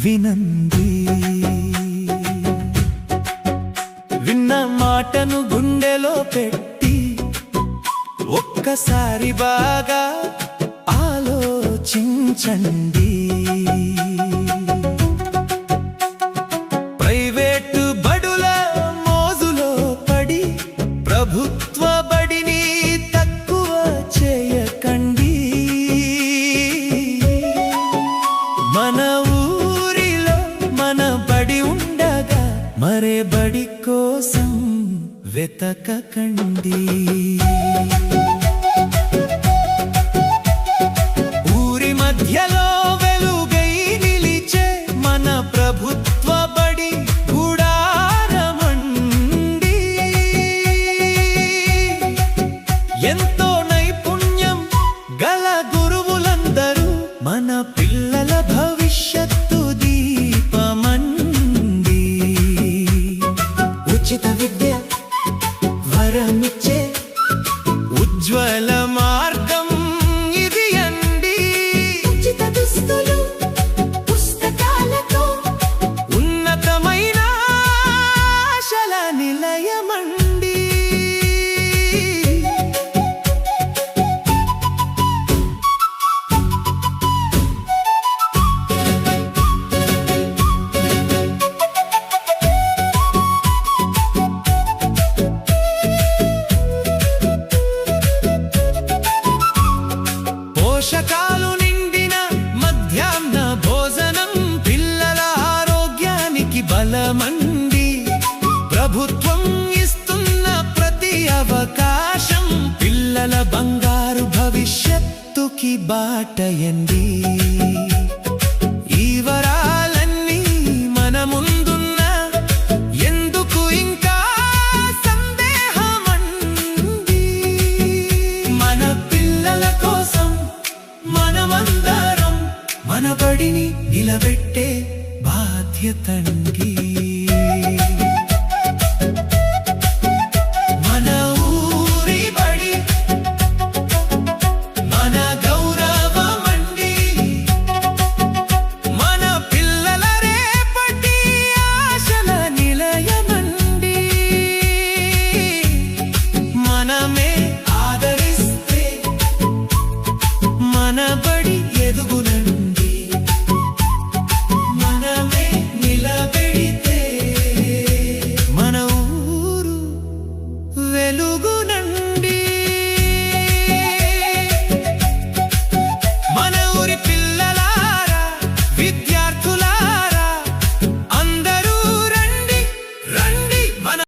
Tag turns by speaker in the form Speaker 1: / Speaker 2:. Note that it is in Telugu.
Speaker 1: వినండి. విన్న మాటను గుండెలో పెట్టి ఒక్కసారి బాగా ఆలోచించండి. ప్రైవేటు బడుల మోజులో పడి ప్రభుత్వ బడిని తక్కువ చేయకండి. మన ఊరిలో మన బడి ఉండగా మరే బడి కోసం వెతకకండి. ఊరి మధ్యలో వెలుగై నిలిచే మన ప్రభుత్వ బడి గుడారమండి. ఎంతో నైపుణ్యం గల గురువులందరూ మన పిల్లల భవిష్యత్తు దీపమండి. ఉచిత విద్య వరమిచ్చే ఉజ్వల మార్గం ఇది అండి.
Speaker 2: ఉచిత దుస్తులు పుస్తకాలతో
Speaker 1: ఉన్నతమైన ఆశల నిలయమండి. పోషకాలు నిండిన మధ్యాహ్న భోజనం పిల్లల ఆరోగ్యానికి బలమండి. ప్రభుత్వం ఇస్తున్న ప్రతి అవకాశం పిల్లల బంగారు భవిష్యత్తుకి బాటయండి.